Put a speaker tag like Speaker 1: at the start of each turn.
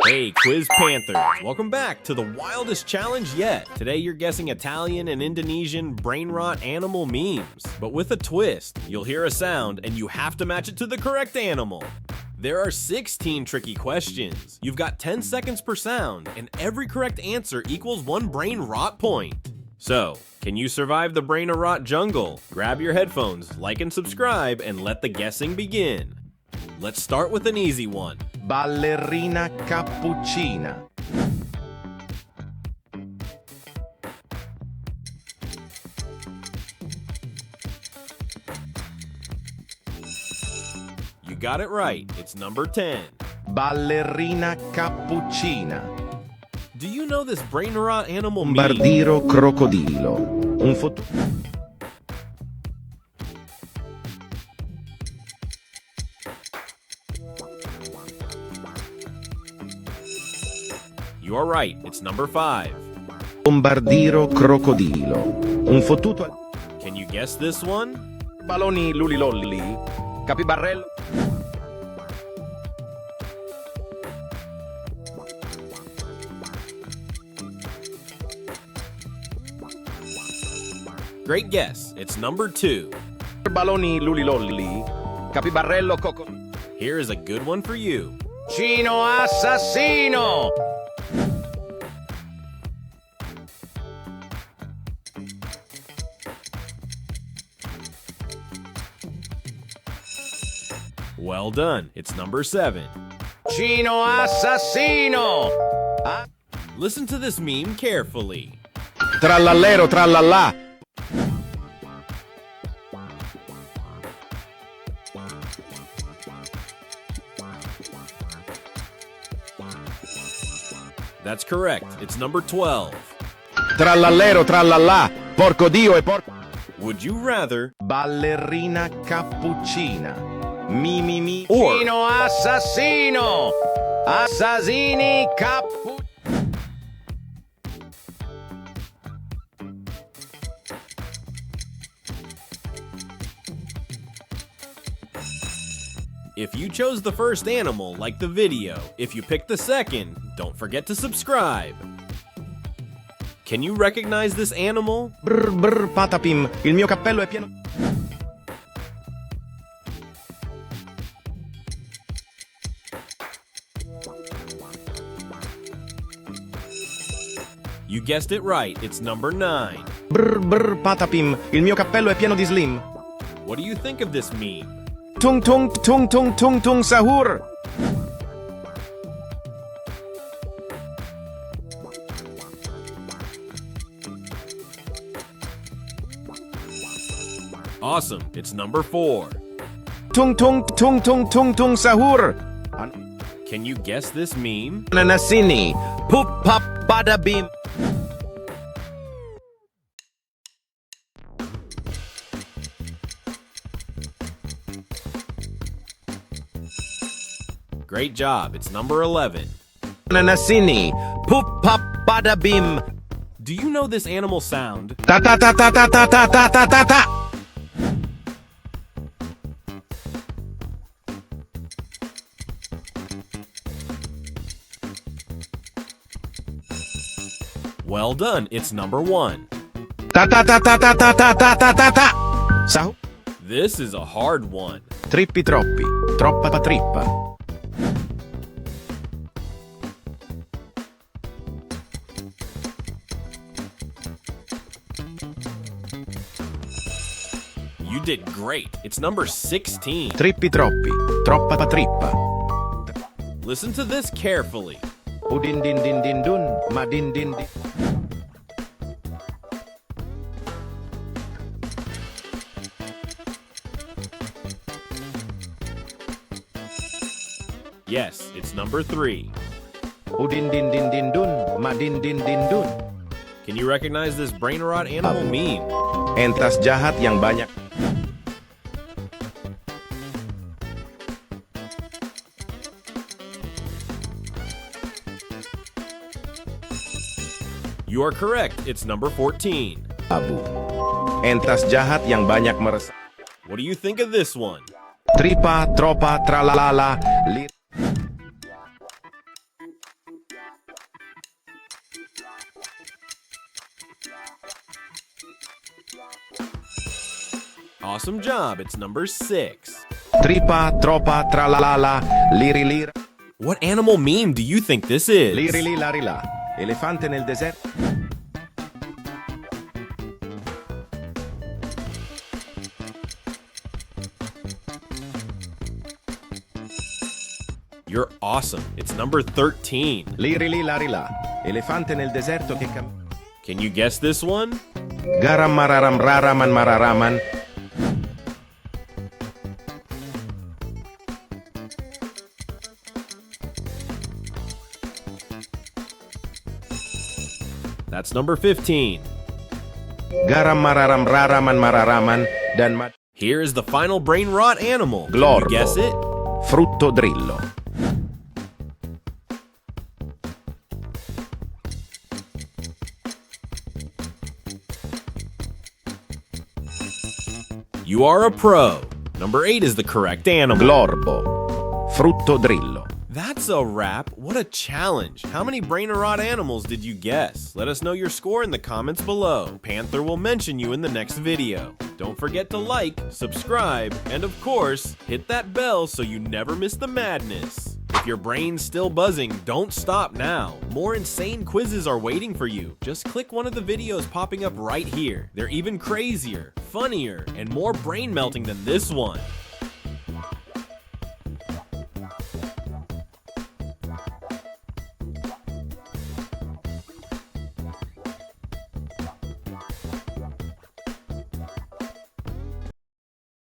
Speaker 1: Hey, Quiz Panthers! Welcome back to the wildest challenge yet. Today you're guessing Italian and Indonesian brainrot animal memes. But with a twist, you'll hear a sound and you have to match it to the correct animal. There are 16 tricky questions. You've got 10 seconds per sound, and every correct answer equals 1 brain rot point. So, can you survive the brain rot jungle? Grab your headphones, like and subscribe, and let the guessing begin. Let's start with an easy one.
Speaker 2: Ballerina Cappcuccina.
Speaker 1: You got it right. It's number 10.
Speaker 2: Ballerina Cappcuccina.
Speaker 1: Do you know this brain rot animal meme?
Speaker 2: Bombardiro crocodilo. Un
Speaker 1: You are right. It's number 5.
Speaker 2: Bombardiro crocodilo. Un fottuto.
Speaker 1: Can you guess this one?
Speaker 2: Baloni lulilolli. Capibarello.
Speaker 1: Great guess. It's number 2.
Speaker 2: Baloni lulilolli. Capibarello coco.
Speaker 1: Here is a good one for you.
Speaker 2: Cino assassino.
Speaker 1: Well done. It's number 7.
Speaker 2: Cino assassino.
Speaker 1: Listen to this meme carefully.
Speaker 2: Trallallero trallallà.
Speaker 1: That's correct. It's number 12.
Speaker 2: Trallallero trallallà. Porco Dio e porco.
Speaker 1: Would you rather
Speaker 2: Ballerina Cappcuccina. Mi.
Speaker 1: Or
Speaker 2: Cino assassino. Assassini cappu.
Speaker 1: if you chose the first animal, like the video. If you picked the second, don't forget to subscribe. Can you recognize this animal?
Speaker 2: Brr patapim. Il mio cappello è pieno.
Speaker 1: You guessed it right. It's number 9.
Speaker 2: Brr patapim. Il mio cappello è pieno di slim.
Speaker 1: What do you think of this meme?
Speaker 2: Tung Sahur.
Speaker 1: Awesome. It's number 4.
Speaker 2: Tung Sahur.
Speaker 1: Can you guess this meme?
Speaker 2: Nanasini. Poop pop bada bim.
Speaker 1: Great job. It's number 11.
Speaker 2: Nanasini. Poop pop bada bim.
Speaker 1: Do you know this animal sound?
Speaker 2: Ta ta ta ta ta ta ta ta ta ta ta.
Speaker 1: Well done. It's number 1.
Speaker 2: Ta ta ta ta ta ta ta ta ta ta ta. Sahur.
Speaker 1: This is a hard one.
Speaker 2: Trippi troppi. Troppa trippa.
Speaker 1: You did great. It's number 16.
Speaker 2: Trippi troppi. Troppa trippa.
Speaker 1: Listen to this carefully.
Speaker 2: Udin din dun. Ma din din.
Speaker 1: Yes, it's number 3.
Speaker 2: Udin din dun. Ma din dun.
Speaker 1: Can you recognize this brain rot animal meme?
Speaker 2: Entas jahat yang banyak.
Speaker 1: You are correct. It's number 14.
Speaker 2: Abu. Entas jahat yang banyak meresap.
Speaker 1: What do you think of this one?
Speaker 2: Tripa, tropa, tralalala, lit.
Speaker 1: Awesome job, it's number 6.
Speaker 2: Tripa, tropa, tralalala, liri lira.
Speaker 1: What animal meme do you think this is?
Speaker 2: Liri li lari la. Elefante nel deserto.
Speaker 1: You're awesome. It's number 13.
Speaker 2: Liri li lari la. Elefante nel deserto che
Speaker 1: Can you guess this one?
Speaker 2: Garam mararam raraman mararaman.
Speaker 1: That's number 15.
Speaker 2: Garam mararam raraman mararaman dan
Speaker 1: Here is the final brain rot animal. Can
Speaker 2: Glorbo.
Speaker 1: you guess it?
Speaker 2: frutto drillo.
Speaker 1: You are a pro. Number 8 is the correct animal.
Speaker 2: Glorbo. Frutto drillo.
Speaker 1: That's a wrap. What a challenge. How many brain rot animals did you guess? Let us know your score in the comments below. Panther will mention you in the next video. Don't forget to like, subscribe, and of course, hit that bell so you never miss the madness. If your brain's still buzzing, don't stop now. More insane quizzes are waiting for you. Just click one of the videos popping up right here. They're even crazier, funnier, and more brain melting than this one.